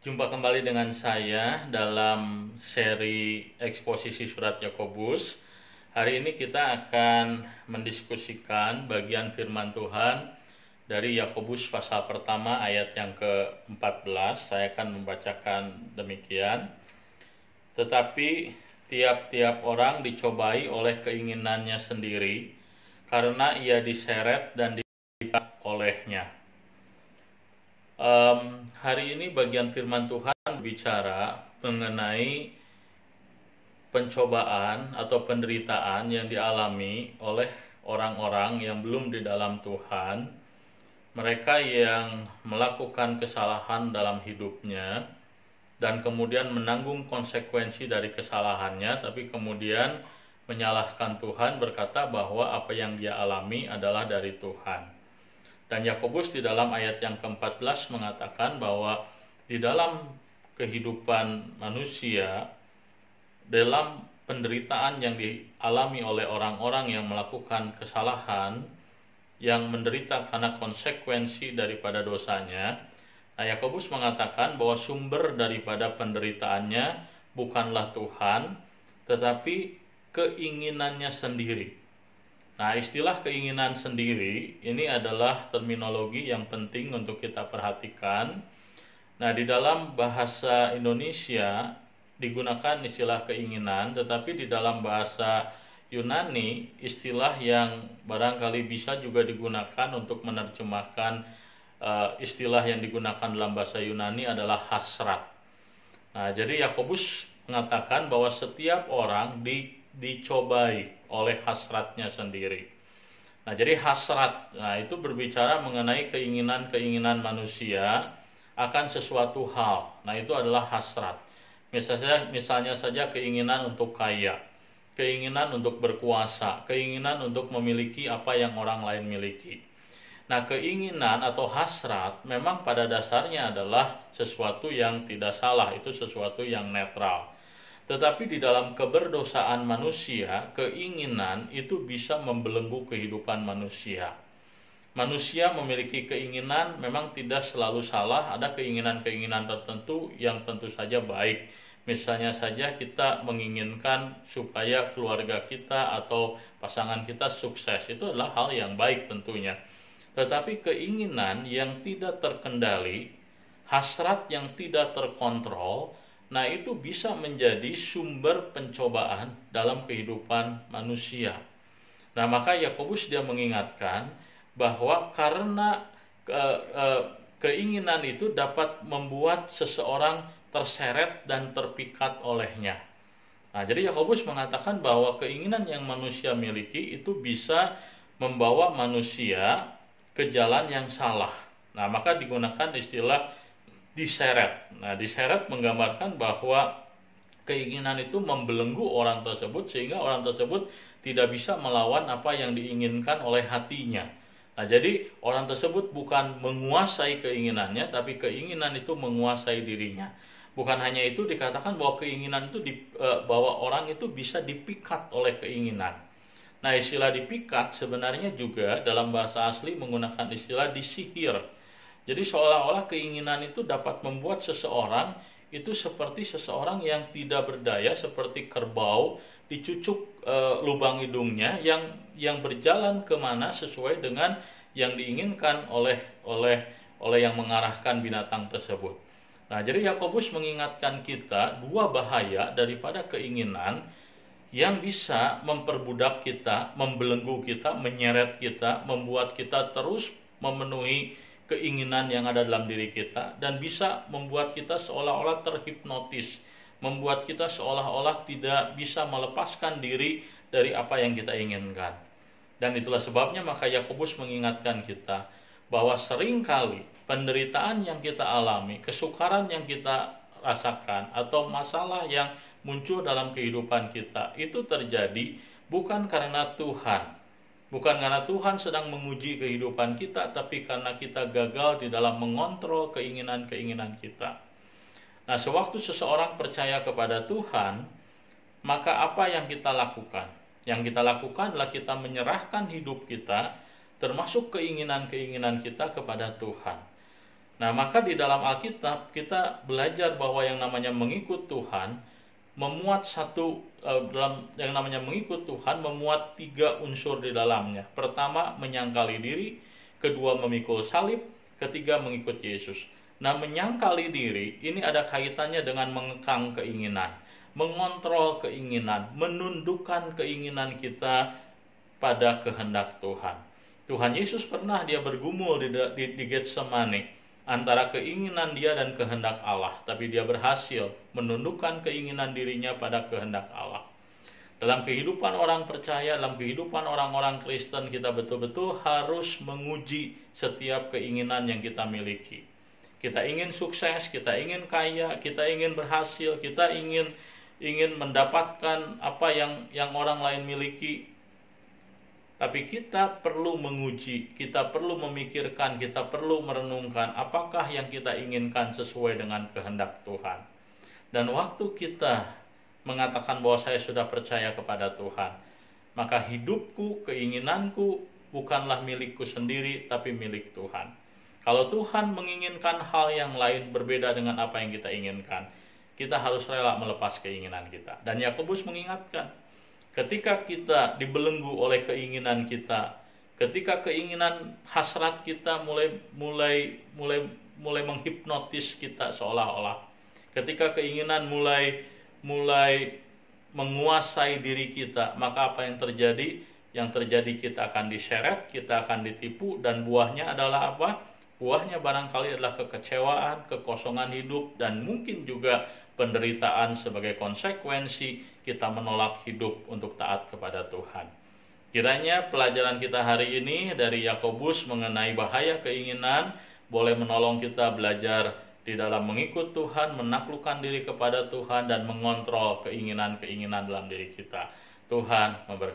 Jumpa kembali dengan saya dalam seri eksposisi surat Yakobus. Hari ini kita akan mendiskusikan bagian firman Tuhan dari Yakobus pasal pertama ayat yang ke-14. Saya akan membacakan demikian. Tetapi tiap-tiap orang dicobai oleh keinginannya sendiri, karena ia diseret dan dipikat olehnya. Hari ini bagian firman Tuhan bicara mengenai pencobaan atau penderitaan yang dialami oleh orang-orang yang belum di dalam Tuhan, mereka yang melakukan kesalahan dalam hidupnya dan kemudian menanggung konsekuensi dari kesalahannya, tapi kemudian menyalahkan Tuhan, berkata bahwa apa yang dia alami adalah dari Tuhan. Dan Yakobus di dalam ayat yang ke-14 mengatakan bahwa di dalam kehidupan manusia, dalam penderitaan yang dialami oleh orang-orang yang melakukan kesalahan, yang menderita karena konsekuensi daripada dosanya, Yakobus mengatakan bahwa sumber daripada penderitaannya bukanlah Tuhan, tetapi keinginannya sendiri. Nah, istilah keinginan sendiri ini adalah terminologi yang penting untuk kita perhatikan. Nah, di dalam bahasa Indonesia digunakan istilah keinginan, tetapi di dalam bahasa Yunani istilah yang barangkali bisa juga digunakan untuk menerjemahkan istilah yang digunakan dalam bahasa Yunani adalah hasrat. Nah, jadi Yakobus mengatakan bahwa setiap orang dicobai oleh hasratnya sendiri. Nah, jadi hasrat, itu berbicara mengenai keinginan-keinginan manusia akan sesuatu hal. Nah, itu adalah hasrat. Misalnya saja keinginan untuk kaya, keinginan untuk berkuasa, keinginan untuk memiliki apa yang orang lain miliki. Nah, keinginan atau hasrat memang pada dasarnya adalah sesuatu yang tidak salah, itu sesuatu yang netral. Tetapi di dalam keberdosaan manusia, keinginan itu bisa membelenggu kehidupan manusia. Manusia memiliki keinginan memang tidak selalu salah, ada keinginan-keinginan tertentu yang tentu saja baik. Misalnya saja kita menginginkan supaya keluarga kita atau pasangan kita sukses, itu adalah hal yang baik tentunya. Tetapi keinginan yang tidak terkendali, hasrat yang tidak terkontrol, nah itu bisa menjadi sumber pencobaan dalam kehidupan manusia. Nah, maka Yakobus dia mengingatkan bahwa karena keinginan itu dapat membuat seseorang terseret dan terpikat olehnya. Nah, jadi Yakobus mengatakan bahwa keinginan yang manusia miliki itu bisa membawa manusia ke jalan yang salah. Nah, maka digunakan istilah diseret. Nah, diseret menggambarkan bahwa keinginan itu membelenggu orang tersebut sehingga orang tersebut tidak bisa melawan apa yang diinginkan oleh hatinya. Nah, jadi orang tersebut bukan menguasai keinginannya, tapi keinginan itu menguasai dirinya. Bukan hanya itu, dikatakan bahwa keinginan itu bahwa orang itu bisa dipikat oleh keinginan. Nah, istilah dipikat sebenarnya juga dalam bahasa asli menggunakan istilah disihir. Jadi seolah-olah keinginan itu dapat membuat seseorang itu seperti seseorang yang tidak berdaya, seperti kerbau dicucuk lubang hidungnya yang berjalan kemana sesuai dengan yang diinginkan oleh yang mengarahkan binatang tersebut. Nah, jadi Yakobus mengingatkan kita dua bahaya daripada keinginan yang bisa memperbudak kita, membelenggu kita, menyeret kita, membuat kita terus memenuhi keinginan yang ada dalam diri kita, dan bisa membuat kita seolah-olah terhipnotis, membuat kita seolah-olah tidak bisa melepaskan diri dari apa yang kita inginkan. Dan itulah sebabnya maka Yakobus mengingatkan kita bahwa seringkali penderitaan yang kita alami, kesukaran yang kita rasakan, atau masalah yang muncul dalam kehidupan kita itu terjadi bukan karena Tuhan. Bukan karena Tuhan sedang menguji kehidupan kita, tapi karena kita gagal di dalam mengontrol keinginan-keinginan kita. Nah, sewaktu seseorang percaya kepada Tuhan, maka apa yang kita lakukan? Yang kita lakukan adalah kita menyerahkan hidup kita, termasuk keinginan-keinginan kita kepada Tuhan. Nah, maka di dalam Alkitab kita belajar bahwa yang namanya mengikut Tuhan memuat yang namanya mengikut Tuhan memuat 3 unsur di dalamnya. Pertama, menyangkali diri, kedua, memikul salib, ketiga, mengikut Yesus. Nah, menyangkali diri ini ada kaitannya dengan mengekang keinginan, mengontrol keinginan, menundukkan keinginan kita pada kehendak Tuhan. Tuhan Yesus pernah dia bergumul di Getsemani antara keinginan dia dan kehendak Allah, tapi dia berhasil menundukkan keinginan dirinya pada kehendak Allah. Dalam kehidupan orang percaya, dalam kehidupan orang-orang Kristen, kita betul-betul harus menguji setiap keinginan yang kita miliki. Kita ingin sukses, kita ingin kaya, kita ingin berhasil, kita ingin mendapatkan apa yang orang lain miliki. Tapi kita perlu menguji, kita perlu memikirkan, kita perlu merenungkan apakah yang kita inginkan sesuai dengan kehendak Tuhan. Dan waktu kita mengatakan bahwa saya sudah percaya kepada Tuhan, maka hidupku, keinginanku bukanlah milikku sendiri, tapi milik Tuhan. Kalau Tuhan menginginkan hal yang lain berbeda dengan apa yang kita inginkan, kita harus rela melepas keinginan kita. Dan Yakobus mengingatkan, ketika kita dibelenggu oleh keinginan kita, ketika keinginan hasrat kita mulai menghipnotis kita seolah-olah, ketika keinginan mulai menguasai diri kita, maka apa yang terjadi? Yang terjadi kita akan diseret, kita akan ditipu, dan buahnya adalah apa? Buahnya barangkali adalah kekecewaan, kekosongan hidup, dan mungkin juga penderitaan sebagai konsekuensi kita menolak hidup untuk taat kepada Tuhan. Kiranya pelajaran kita hari ini dari Yakobus mengenai bahaya keinginan boleh menolong kita belajar di dalam mengikut Tuhan, menaklukkan diri kepada Tuhan, dan mengontrol keinginan-keinginan dalam diri kita. Tuhan memberkati.